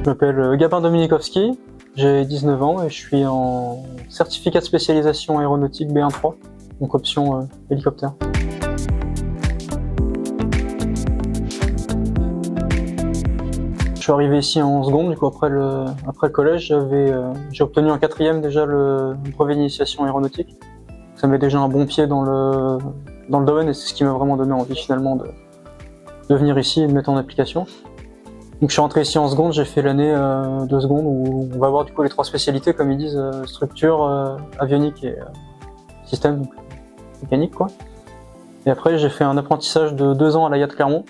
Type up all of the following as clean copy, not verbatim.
Je m'appelle Gabin Dominikowski, j'ai 19 ans et je suis en certificat de spécialisation aéronautique B1-3, donc option hélicoptère. Je suis arrivé ici en seconde, du coup après le collège, j'ai obtenu en 4e déjà le brevet d'initiation aéronautique. Ça met déjà un bon pied dans le domaine et c'est ce qui m'a vraiment donné envie finalement de venir ici et de mettre en application. Donc je suis rentré ici en seconde, j'ai fait l'année de seconde où on va voir du coup les 3 spécialités comme ils disent, structure, avionique et système, donc mécanique quoi. Et après j'ai fait un apprentissage de 2 ans à l'IAT Clermont.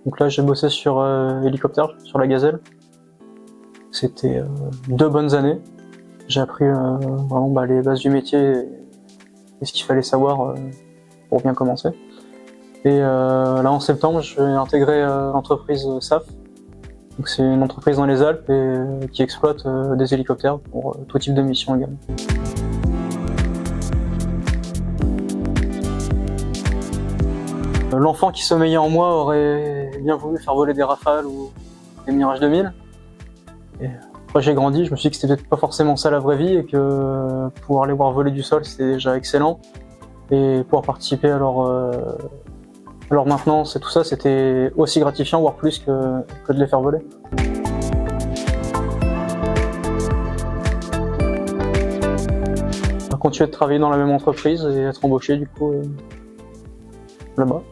Donc là j'ai bossé sur hélicoptère, sur la Gazelle. C'était 2 bonnes années. J'ai appris vraiment les bases du métier et ce qu'il fallait savoir pour bien commencer. Et là en septembre je vais intégrer l'entreprise SAF. Donc c'est une entreprise dans les Alpes et qui exploite des hélicoptères pour tout type de mission également. L'enfant qui sommeillait en moi aurait bien voulu faire voler des Rafales ou des Mirage 2000. Et après j'ai grandi, je me suis dit que c'était peut-être pas forcément ça la vraie vie et que pouvoir les voir voler du sol c'était déjà excellent. Et pouvoir participer à leur maintenance et tout ça, c'était aussi gratifiant, voire plus que de les faire voler. On va continuer de travailler dans la même entreprise et être embauché du coup là-bas.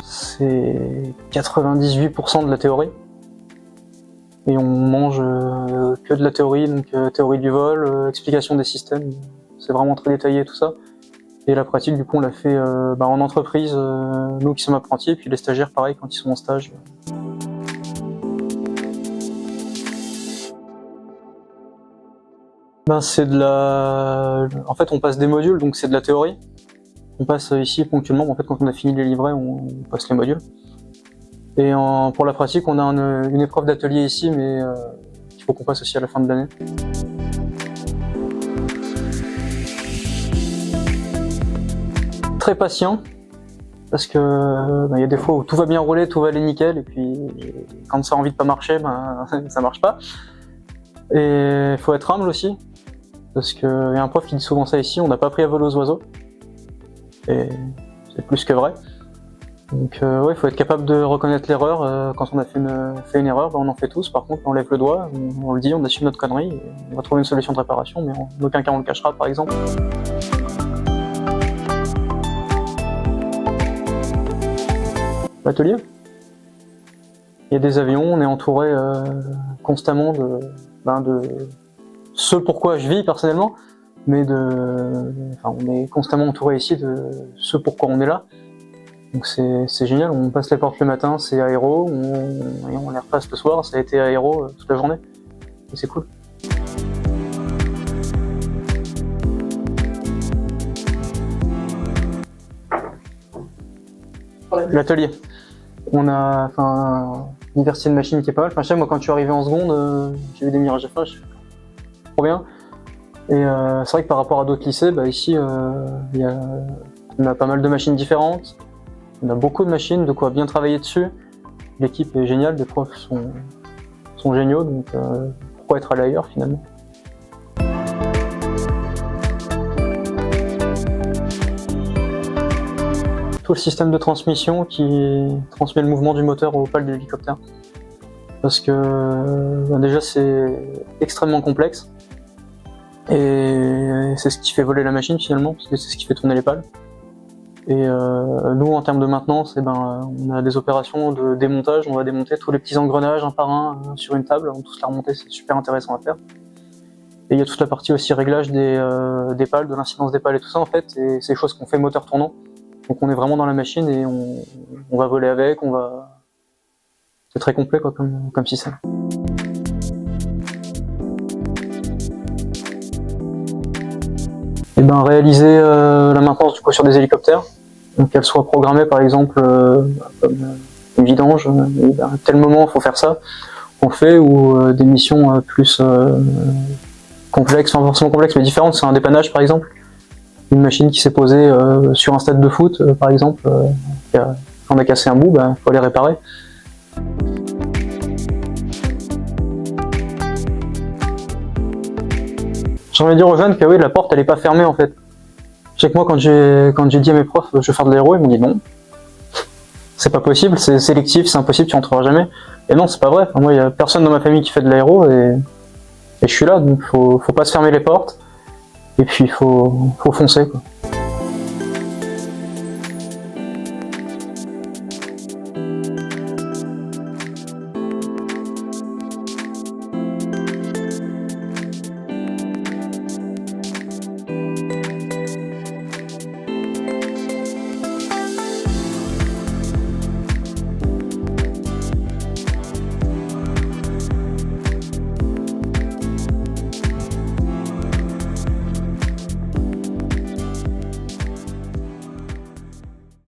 C'est 98% de la théorie. Et on mange que de la théorie, donc théorie du vol, explication des systèmes. C'est vraiment très détaillé tout ça. Et la pratique, du coup, on l'a fait en entreprise, nous qui sommes apprentis, et puis les stagiaires, pareil, quand ils sont en stage. C'est de la... En fait, on passe des modules, donc c'est de la théorie. On passe ici ponctuellement, en fait, quand on a fini les livrets, on passe les modules. Et pour la pratique, on a une épreuve d'atelier ici, mais il faut qu'on passe aussi à la fin de l'année. Très patient, parce que y a des fois où tout va bien rouler, tout va aller nickel, et puis quand ça a envie de pas marcher, ça marche pas. Et il faut être humble aussi, parce qu'il y a un prof qui dit souvent ça ici, on n'a pas appris à voler aux oiseaux. Et c'est plus que vrai. Donc il faut être capable de reconnaître l'erreur. Quand on a fait une erreur, on en fait tous. Par contre, on lève le doigt, on le dit, on assume notre connerie, et on va trouver une solution de réparation, mais en aucun cas on le cachera par exemple. L'atelier. Il y a des avions, on est entouré constamment de ce pourquoi je vis personnellement, mais on est constamment entouré ici de ce pourquoi on est là. Donc c'est génial, on passe les portes le matin, c'est aéro, et on les repasse le soir, ça a été aéro toute la journée, et c'est cool. L'atelier. On a une diversité de machines qui est pas mal. Je sais, moi quand je suis arrivé en seconde, j'ai vu des Mirage F1, trop bien. Et c'est vrai que par rapport à d'autres lycées, ici on a pas mal de machines différentes. On a beaucoup de machines, de quoi bien travailler dessus. L'équipe est géniale, les profs sont géniaux, donc pourquoi être allé ailleurs finalement? Tout le système de transmission qui transmet le mouvement du moteur aux pales de l'hélicoptère. Parce que déjà c'est extrêmement complexe. Et c'est ce qui fait voler la machine finalement, parce que c'est ce qui fait tourner les pales. Et nous, en termes de maintenance, on a des opérations de démontage, on va démonter tous les petits engrenages un par un sur une table, on tous les remonter, c'est super intéressant à faire. Et il y a toute la partie aussi réglage des pales, de l'incidence des pales et tout ça en fait, et c'est des choses qu'on fait moteur tournant. Donc on est vraiment dans la machine et on va voler avec, c'est très complet quoi, comme système. Et réaliser la maintenance du coup sur des hélicoptères, donc qu'elle soit programmée par exemple comme une vidange, à tel moment il faut faire ça, on fait, ou des missions plus complexes, enfin forcément complexes mais différentes, c'est un dépannage par exemple, une machine qui s'est posée sur un stade de foot par exemple, qui a Quand on a cassé un bout, bah, faut les réparer. J'ai envie de dire aux jeunes que oui, la porte elle est pas fermée en fait. Je sais que moi quand j'ai dit à mes profs je veux faire de l'aéro, ils m'ont dit non. C'est pas possible, c'est sélectif, c'est impossible, tu rentreras jamais. Et non, c'est pas vrai. Enfin, moi, il y a personne dans ma famille qui fait de l'aéro et je suis là, donc faut pas se fermer les portes. Et puis faut foncer quoi.